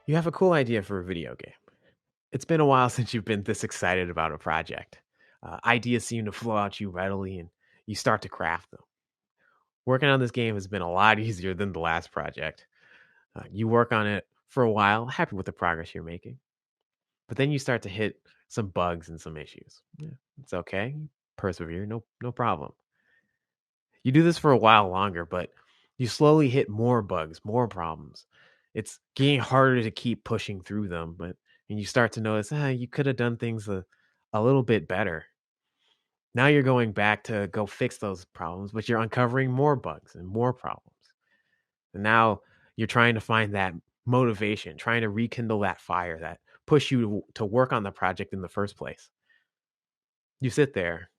You have a cool idea for a video game. It's been a while since you've been this excited about a project. Ideas seem to flow out you readily and you start to craft them. Working on this game has been a lot easier than the last project. You work on it for a while, happy with the progress you're making, but then you start to hit some bugs and some issues. Yeah, it's okay. Persevere, no problem. You do this for a while longer, but you slowly hit more bugs, more problems. It's getting harder to keep pushing through them, but and you start to notice, you could have done things a little bit better. Now you're going back to go fix those problems, but you're uncovering more bugs and more problems. And now you're trying to find that motivation, trying to rekindle that fire that push you to work on the project in the first place. You sit there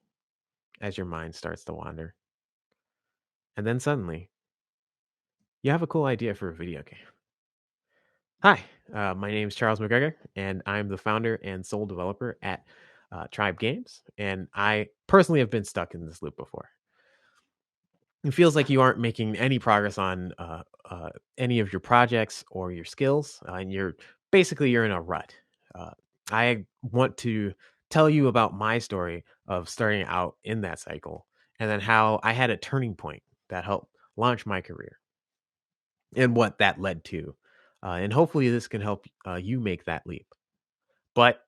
as your mind starts to wander. And then suddenly, you have a cool idea for a video game. Hi, my name is Charles McGregor, and I'm the founder and sole developer at Tribe Games. And I personally have been stuck in this loop before. It feels like you aren't making any progress on any of your projects or your skills, and you're in a rut. Uh, I want to tell you about my story of starting out in that cycle, and then how I had a turning point that helped launch my career and what that led to. And hopefully, this can help you make that leap. But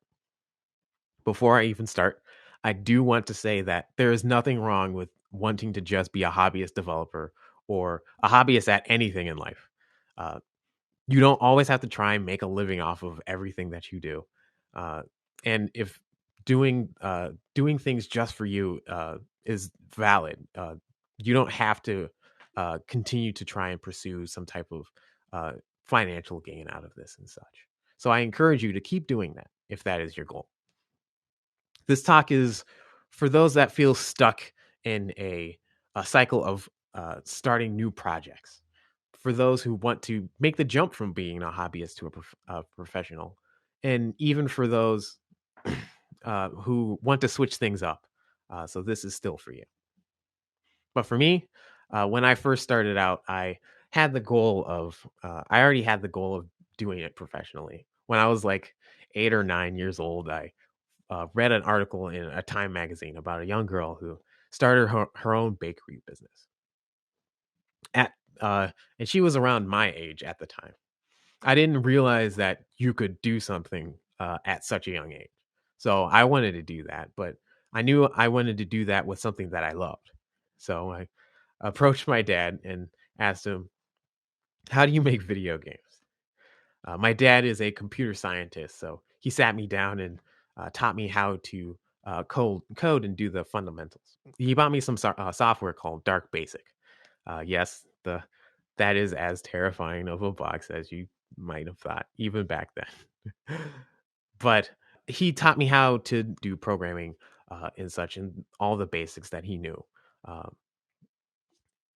before I even start, I do want to say that there is nothing wrong with wanting to just be a hobbyist developer or a hobbyist at anything in life. Uh, you don't always have to try and make a living off of everything that you do. Uh, and if doing things just for you is valid, you don't have to continue to try and pursue some type of uh, financial gain out of this and such. So I encourage you to keep doing that if that is your goal. This talk is for those that feel stuck in a cycle of starting new projects, for those who want to make the jump from being a hobbyist to a professional, and even for those who want to switch things up. So this is still for you. But for me, when I first started out, I already had the goal of doing it professionally. When I was like 8 or 9 years old, I read an article in a Time magazine about a young girl who started her own bakery business. At and she was around my age at the time. I didn't realize that you could do something at such a young age. So I wanted to do that, but I knew I wanted to do that with something that I loved. So I approached my dad and asked him, "How do you make video games?" My dad is a computer scientist, so he sat me down and taught me how to code and do the fundamentals. He bought me some software called DARKBASIC. Yes, the that is as terrifying of a box as you might have thought, even back then. But he taught me how to do programming and such, and all the basics that he knew. Um,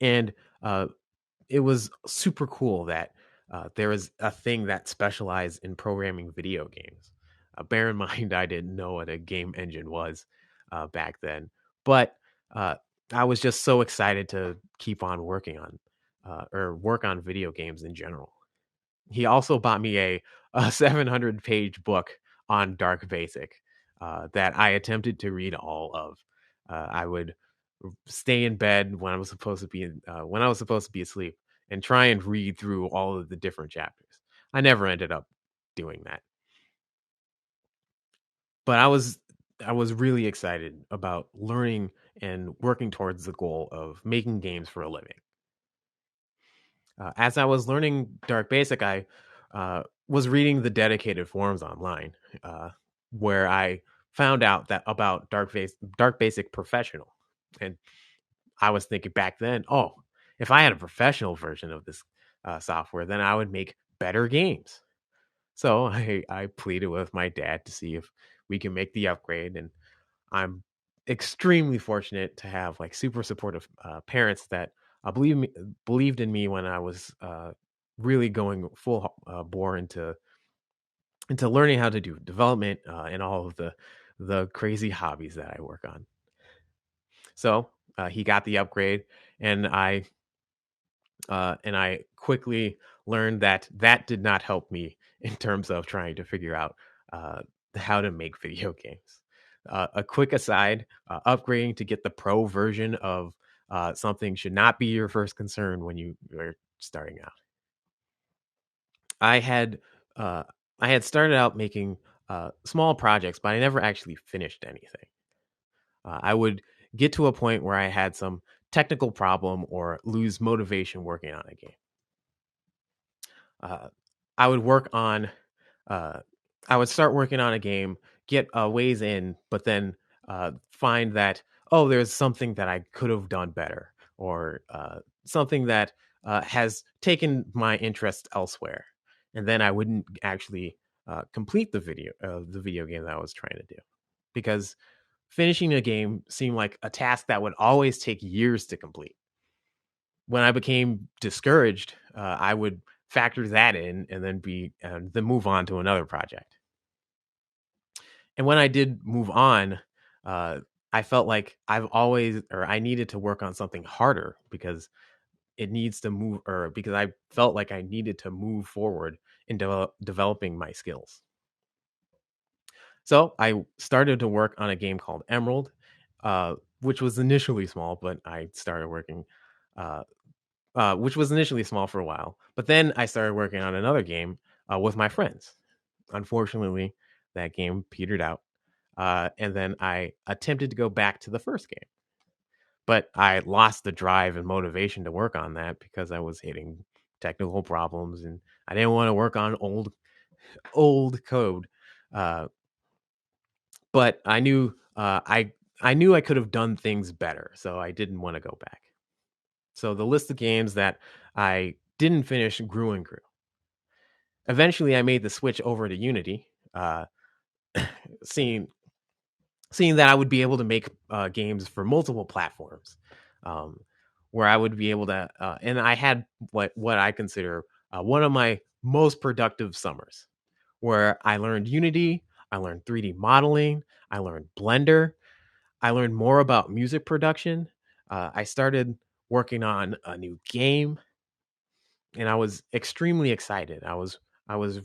and it was super cool that there was a thing that specialized in programming video games. Bear in mind, I didn't know what a game engine was back then, but uh, I was just so excited to keep on working on or work on video games in general. He also bought me a 700-page book on Dark Basic that I attempted to read all of. I would stay in bed when I was supposed to be asleep and try and read through all of the different chapters. I never ended up doing that, but I was really excited about learning and working towards the goal of making games for a living. As I was learning Dark Basic, I was reading the dedicated forums online, where I found out that about Dark Basic Professional, and I was thinking back then, oh, if I had a professional version of this software, then I would make better games. So I pleaded with my dad to see if we can make the upgrade, and I'm extremely fortunate to have like super supportive parents that believed in me when I was really going full bore into learning how to do development and all of the crazy hobbies that I work on. So he got the upgrade, and I quickly learned that that did not help me in terms of trying to figure out uh, how to make video games. A quick aside, upgrading to get the pro version of something should not be your first concern when you're starting out. I had uh, I had started out making small projects, but I never actually finished anything. I would get to a point where I had some technical problem or lose motivation working on a game. Uh, I would work on, uh, I would start working on a game, get a ways in, but then find that, oh, there's something that I could have done better, or something that has taken my interest elsewhere, and then I wouldn't actually complete the video game that I was trying to do, because finishing a game seemed like a task that would always take years to complete. When I became discouraged, I would factor that in and then move on to another project. And when I did move on, uh, I felt like I needed to work on something harder because it needs to move, or because I felt like I needed to move forward in developing my skills. So I started to work on a game called Emerald, which was initially small, but I started working, uh, which was initially small for a while. But then I started working on another game with my friends. Unfortunately, that game petered out. And then I attempted to go back to the first game, but I lost the drive and motivation to work on that because I was hitting technical problems and I didn't want to work on old code. Uh, but I knew I could have done things better, so I didn't want to go back. So the list of games that I didn't finish grew and grew. Eventually, I made the switch over to Unity, seeing that I would be able to make games for multiple platforms, um, where I would be able to, and I had what I consider one of my most productive summers, where I learned Unity, I learned 3D modeling, I learned Blender, I learned more about music production. I started working on a new game, and I was extremely excited. I was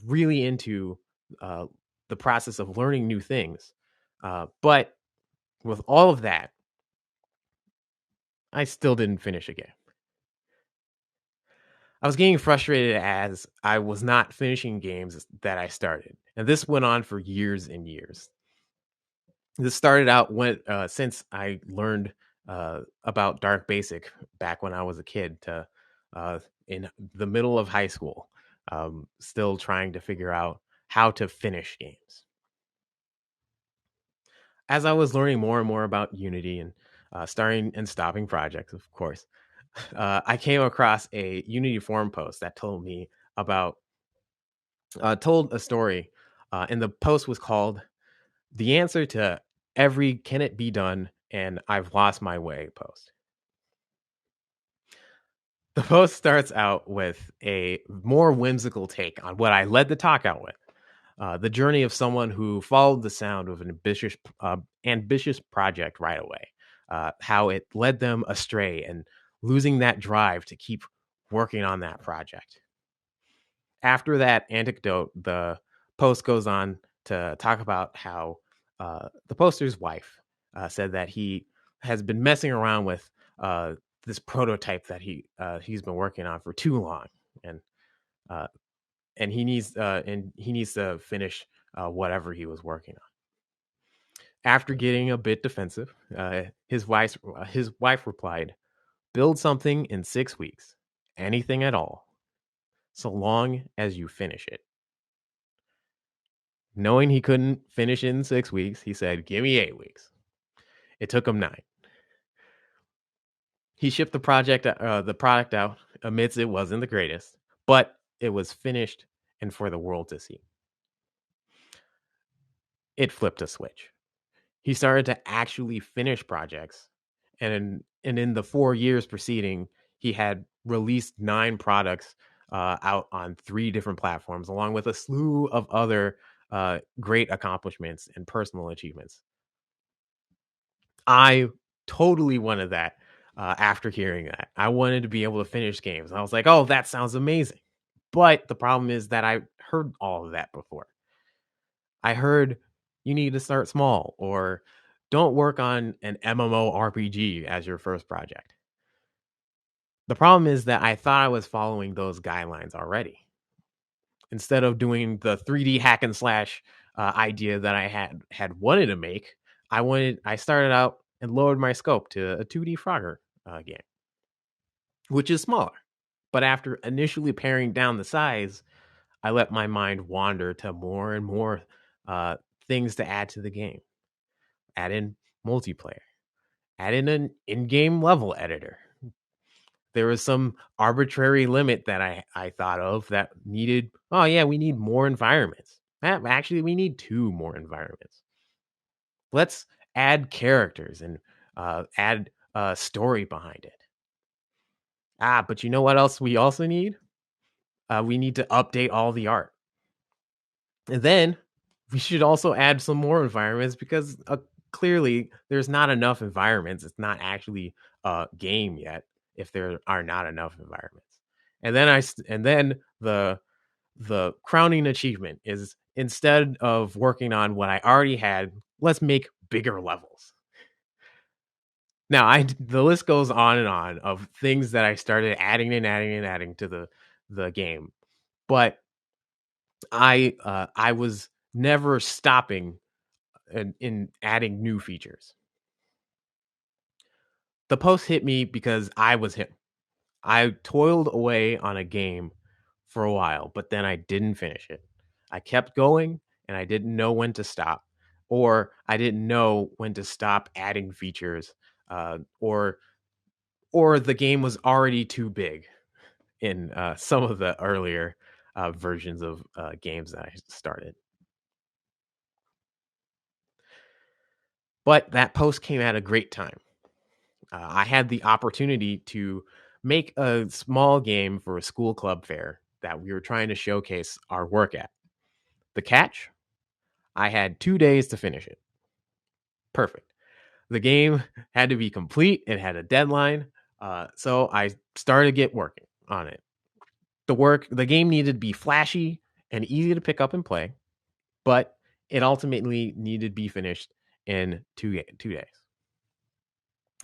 really into uh, the process of learning new things, but with all of that, I still didn't finish a game. I was getting frustrated as I was not finishing games that I started, and this went on for years and years. This started out when since I learned about DARKBASIC back when I was a kid to in the middle of high school, still trying to figure out how to finish games. As I was learning more and more about Unity and starting and stopping projects, of course, I came across a Unity forum post that told a story, and the post was called "The Answer to Every Can It Be Done and I've Lost My Way" post. The post starts out with a more whimsical take on what I led the talk out with. The journey of someone who followed the sound of an ambitious project right away, how it led them astray and losing that drive to keep working on that project. After that anecdote, the post goes on to talk about how the poster's wife said that he has been messing around with this prototype that he's been working on for too long, and uh, and he needs to finish whatever he was working on. After getting a bit defensive, his wife replied, "Build something in 6 weeks, anything at all, so long as you finish it." Knowing he couldn't finish in 6 weeks, he said, "Give me 8 weeks." It took him 9. He shipped the product out, admits it wasn't the greatest, but it was finished and for the world to see. It flipped a switch. He started to actually finish projects, and in the 4 years preceding, he had released 9 products out on 3 different platforms, along with a slew of other great accomplishments and personal achievements. I totally wanted that. After hearing that, I wanted to be able to finish games. I was like, "Oh, that sounds amazing." But the problem is that I heard all of that before. I heard you need to start small, or don't work on an MMORPG as your first project. The problem is that I thought I was following those guidelines already. Instead of doing the 3D hack and slash idea that I had wanted to make, I started out and lowered my scope to a 2D Frogger game, which is smaller. But after initially paring down the size, I let my mind wander to more and more uh, things to add to the game. Add in multiplayer, add in an in-game level editor. There was some arbitrary limit that I thought of that needed, oh yeah, we need more environments. Actually, we need 2 more environments. Let's add characters and add a story behind it. But you know what else we also need? We need to update all the art. And then we should also add some more environments because clearly there's not enough environments. It's not actually a game yet if there are not enough environments. And then the crowning achievement is, instead of working on what I already had, let's make bigger levels. Now, the list goes on and on of things that I started adding to the game, but I was never stopping in adding new features. The post hit me because I was him. I toiled away on a game for a while, but then I didn't finish it. I kept going and I didn't know when to stop, or I didn't know when to stop adding features, or the game was already too big in some of the earlier versions of games that I started. But that post came at a great time. I had the opportunity to make a small game for a school club fair that we were trying to showcase our work at. The catch? I had 2 days to finish it. Perfect. The game had to be complete. It had a deadline. So I started to get working on it. The game needed to be flashy and easy to pick up and play, but it ultimately needed to be finished in 2 days.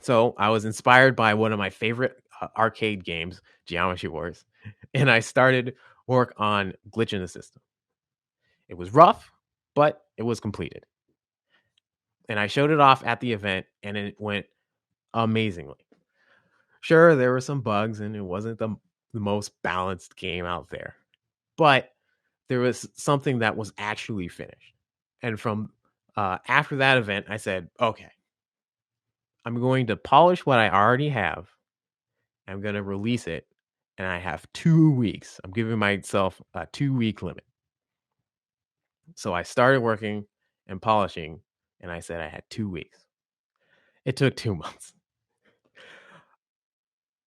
So I was inspired by one of my favorite arcade games, Geometry Wars, and I started work on Glitch in the System. It was rough, but it was completed. And I showed it off at the event, and it went amazingly. Sure, there were some bugs, and it wasn't the most balanced game out there, but there was something that was actually finished. And from after that event, I said, okay, I'm going to polish what I already have. I'm going to release it, and I have 2 weeks. I'm giving myself a 2-week limit. So I started working and polishing, and I said I had 2 weeks. It took 2 months.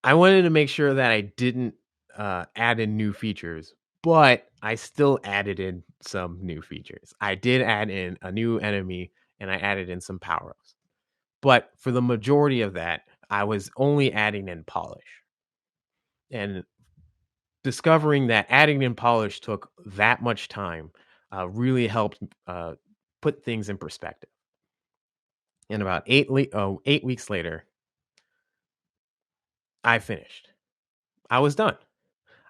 I wanted to make sure that I didn't add in new features, but I still added in some new features. I did add in a new enemy, and I added in some power-ups. But for the majority of that, I was only adding in polish. And discovering that adding in polish took that much time really helped put things in perspective. And about 8 weeks later, I finished. I was done.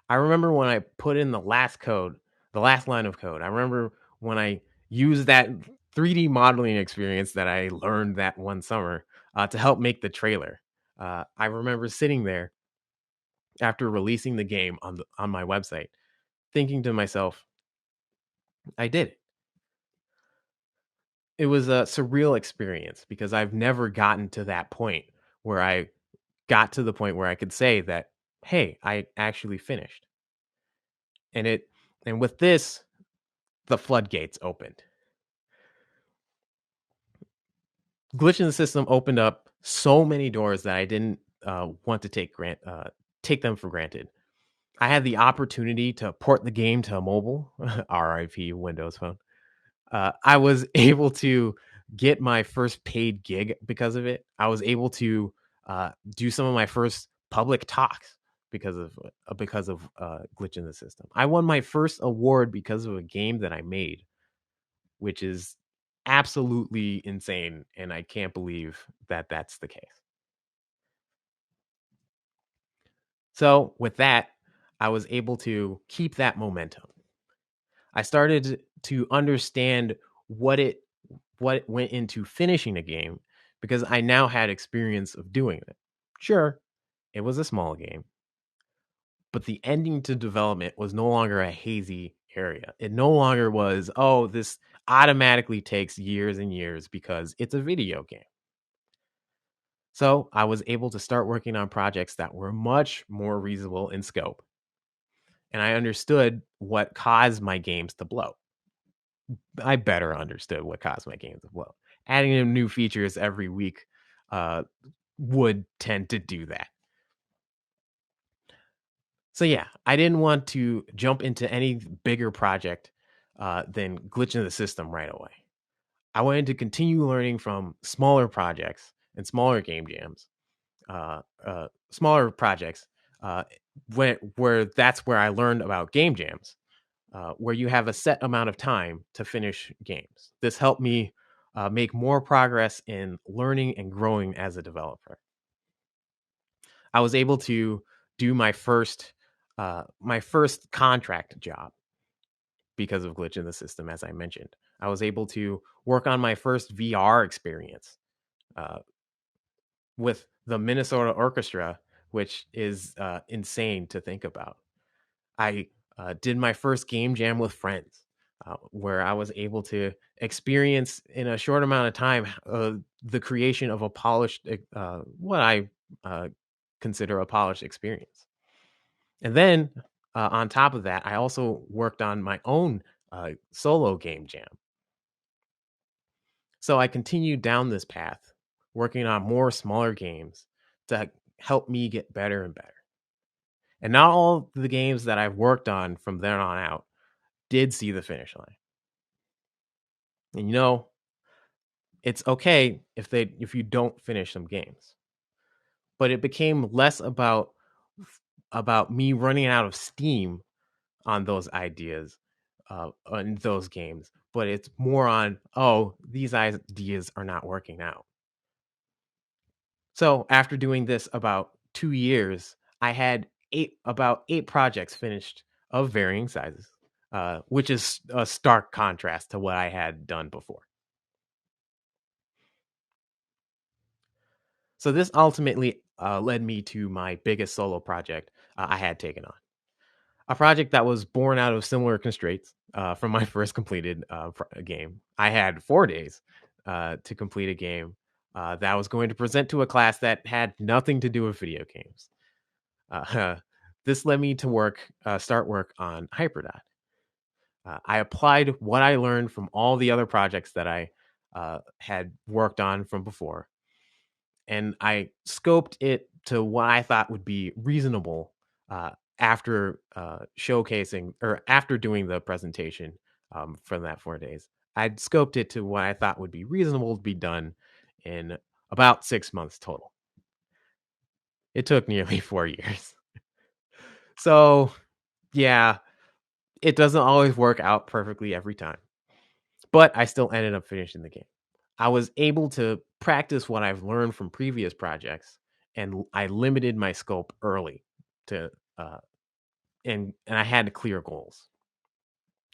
I remember when I put in the last line of code. I remember when I used that 3D modeling experience that I learned that one summer to help make the trailer. I remember sitting there after releasing the game on my website, thinking to myself, I did it. It was a surreal experience because I've never gotten to that point where I got to the point where I could say that, hey, I actually finished. And with this, the floodgates opened. Glitch in the System opened up so many doors that I didn't want to take them for granted. I had the opportunity to port the game to mobile, RIP Windows Phone. I was able to get my first paid gig because of it. I was able to do some of my first public talks because of glitch in the system. I won my first award because of a game that I made, which is absolutely insane, and I can't believe that that's the case. So with that, I was able to keep that momentum. I started to understand what it what went into finishing a game because I now had experience of doing it. Sure, it was a small game, but the ending to development was no longer a hazy area. It no longer was, oh, this automatically takes years and years because it's a video game. So I was able to start working on projects that were much more reasonable in scope. And I understood what caused my games to blow. I better understood what caused my games to blow. Adding in new features every week uh, would tend to do that. So yeah, I didn't want to jump into any bigger project than glitching the system right away. I wanted to continue learning from smaller projects and smaller game jams, smaller projects, where that's where I learned about game jams, where you have a set amount of time to finish games. This helped me make more progress in learning and growing as a developer. I was able to do my first contract job because of glitch in the system, as I mentioned. I was able to work on my first VR experience uh, with the Minnesota Orchestra, which is insane to think about. I did my first game jam with friends, where I was able to experience in a short amount of time the creation of a polished, what I uh, consider a polished experience. And then on top of that, I also worked on my own solo game jam. So I continued down this path, working on more smaller games to help me get better and better. And not all the games that I've worked on from then on out did see the finish line. And it's okay if you don't finish some games. But it became less about me running out of steam on those ideas on those games, but it's more on, oh, these ideas are not working out. So after doing this about 2 years, I had about eight projects finished of varying sizes, which is a stark contrast to what I had done before. So this ultimately led me to my biggest solo project I had taken on. A project that was born out of similar constraints from my first completed game. I had 4 days to complete a game that I was going to present to a class that had nothing to do with video games. This led me to start work on Hyperdot. I applied what I learned from all the other projects that I had worked on from before, and I scoped it to what I thought would be reasonable after showcasing or after doing the presentation from that 4 days. I'd scoped it to what I thought would be reasonable to be done in about 6 months total. It took nearly 4 years. So, yeah, it doesn't always work out perfectly every time, but I still ended up finishing the game. I was able to practice what I've learned from previous projects, and I limited my scope early to uh, and I had clear goals.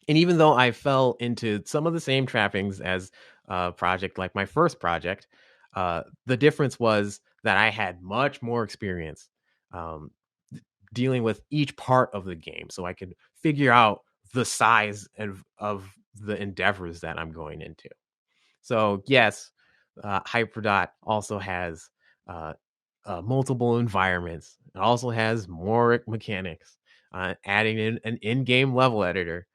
And even though I fell into some of the same trappings as a project like my first project, the difference was that I had much more experience um, dealing with each part of the game, so I could figure out the size of the endeavors that I'm going into. So yes, Hyperdot also has uh, multiple environments. It also has more mechanics, adding in an in-game level editor.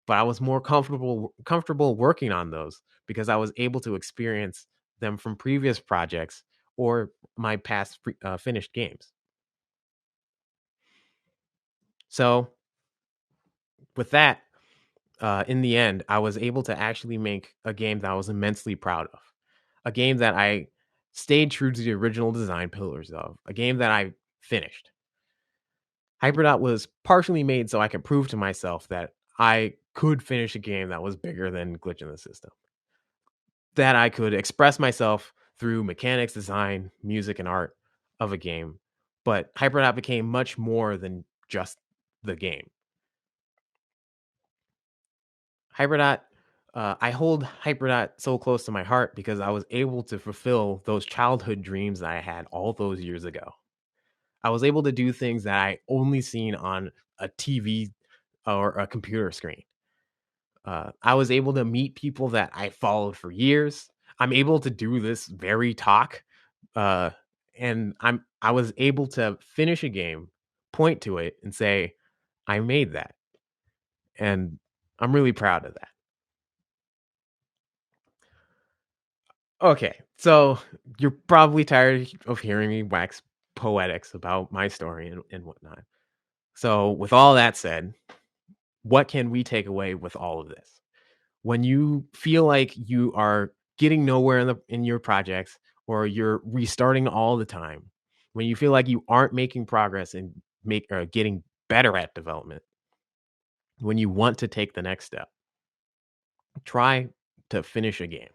But I was more comfortable working on those because I was able to experience them from previous projects or my past finished games. So with that, in the end, I was able to actually make a game that I was immensely proud of, a game that I stayed true to the original design pillars of, a game that I finished. Hyperdot was partially made so I could prove to myself that I could finish a game that was bigger than Glitch in the System, that I could express myself through mechanics, design, music, and art of a game. But Hyperdot became much more than just the game. Hyperdot, I hold Hyperdot so close to my heart because I was able to fulfill those childhood dreams that I had all those years ago. I was able to do things that I only seen on a TV or a computer screen. I was able to meet people that I followed for years. I'm able to do this very talk, uh, and I was able to finish a game, point to it, and say, "I made that," and I'm really proud of that. Okay, so you're probably tired of hearing me wax poetics about my story and whatnot. So, with all that said, what can we take away with all of this? When you feel like you are getting nowhere in your projects, or you're restarting all the time, when you feel like you aren't making progress and getting better at development, when you want to take the next step, try to finish a game.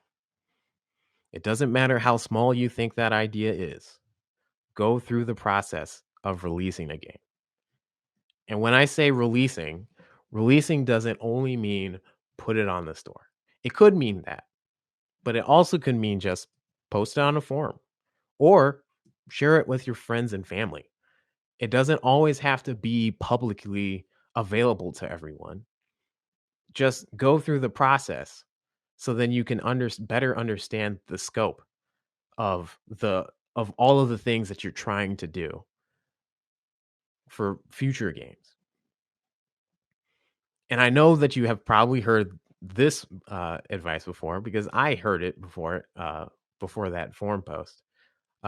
It doesn't matter how small you think that idea is. Go through the process of releasing a game. And when I say releasing doesn't only mean put it on the store. It could mean that, but it also could mean just post it on a forum or share it with your friends and family. It doesn't always have to be publicly available to everyone. Just go through the process so then you can better understand the scope of all of the things that you're trying to do for future games. And I know that you have probably heard this advice before, because I heard it before that forum post,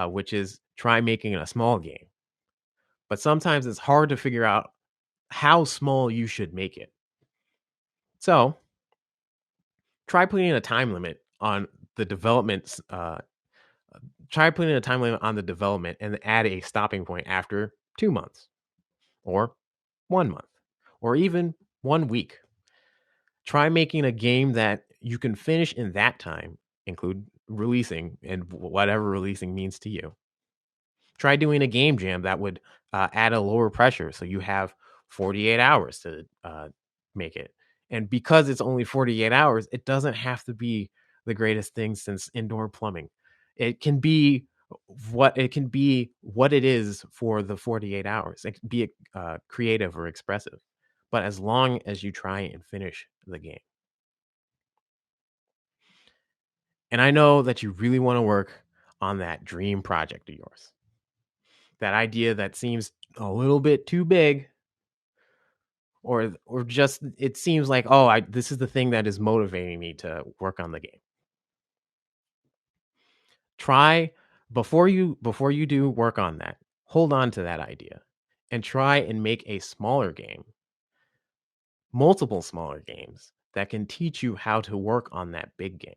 which is try making a small game. But sometimes it's hard to figure out how small you should make it. So try putting a time limit on the development. Try putting a time limit on the development and add a stopping point after 2 months, or 1 month, or even 1 week. Try making a game that you can finish in that time, include releasing and whatever releasing means to you. Try doing a game jam that would add a lower pressure, so you have 48 hours to make it. And because it's only 48 hours, it doesn't have to be the greatest thing since indoor plumbing. It can be what it is for the 48 hours. It can be creative or expressive, but as long as you try and finish the game. And I know that you really want to work on that dream project of yours. That idea that seems a little bit too big, or just it seems like, oh, this is the thing that is motivating me to work on the game. Try before you do work on that. Hold on to that idea and try and make a smaller game, multiple smaller games that can teach you how to work on that big game.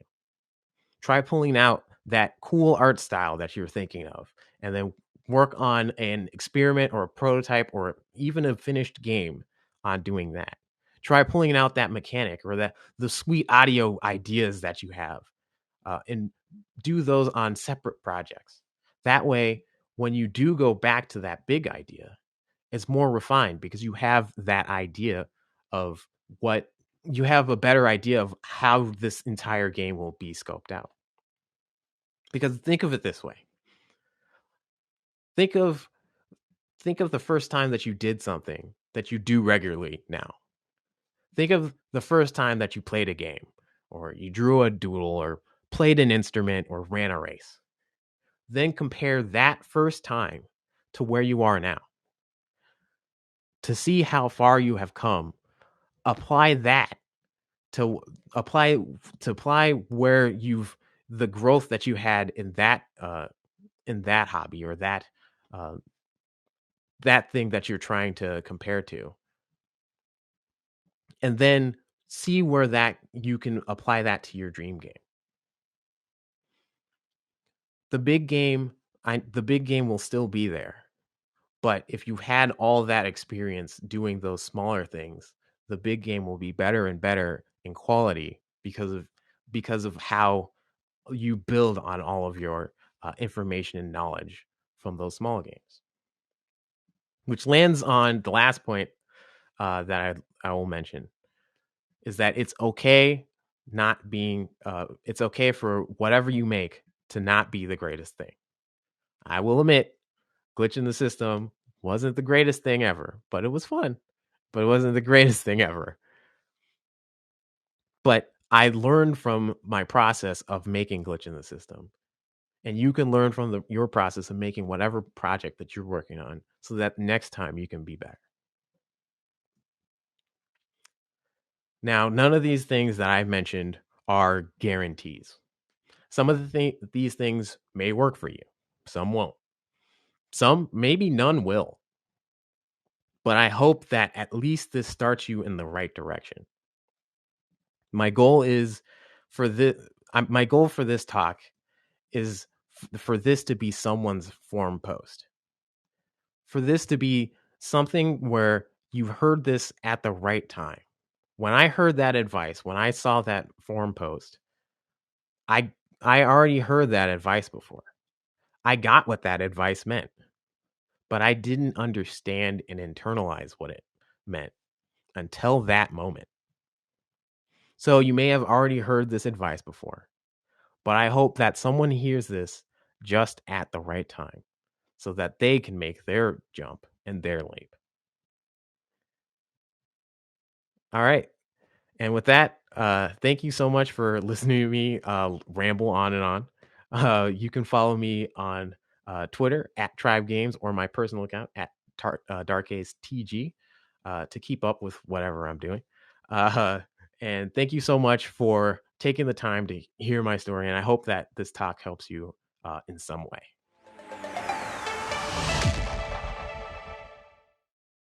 Try pulling out that cool art style that you're thinking of, and then work on an experiment or a prototype or even a finished game on doing that. Try pulling out that mechanic or the sweet audio ideas that you have, and do those on separate projects. That way, when you do go back to that big idea, it's more refined because you have that idea of what you have a better idea of how this entire game will be scoped out. Because think of it this way. Think of the first time that you did something that you do regularly now. Think of the first time that you played a game, or you drew a doodle, or played an instrument, or ran a race. Then compare that first time to where you are now. To see how far you have come, apply that to apply where the growth that you had in that hobby, or uh, that thing that you're trying to compare to, and then see where that you can apply that to your dream game. The big game will still be there, But if you had all that experience doing those smaller things, the big game will be better and better in quality because of how you build on all of your information and knowledge from those small games. Which lands on the last point that I will mention is that it's okay not being it's okay for whatever you make to not be the greatest thing. I will admit, Glitch in the System wasn't the greatest thing ever, but it was fun. But it wasn't the greatest thing ever. But I learned from my process of making Glitch in the System. And you can learn from your process of making whatever project that you're working on so that next time you can be better. Now, none of these things that I've mentioned are guarantees. Some of these things may work for you. Some won't. Some, maybe none will. But I hope that at least this starts you in the right direction. My goal is for this talk is for this to be someone's forum post. For this to be something where you've heard this at the right time. When I heard that advice, when I saw that forum post, I already heard that advice before. I got what that advice meant, but I didn't understand and internalize what it meant until that moment. So you may have already heard this advice before, but I hope that someone hears this just at the right time so that they can make their jump and their leap. All right. And with that, thank you so much for listening to me ramble on and on. You can follow me on Twitter at Tribe Games or my personal account at DarkBASIC to keep up with whatever I'm doing. And thank you so much for taking the time to hear my story. And I hope that this talk helps you in some way.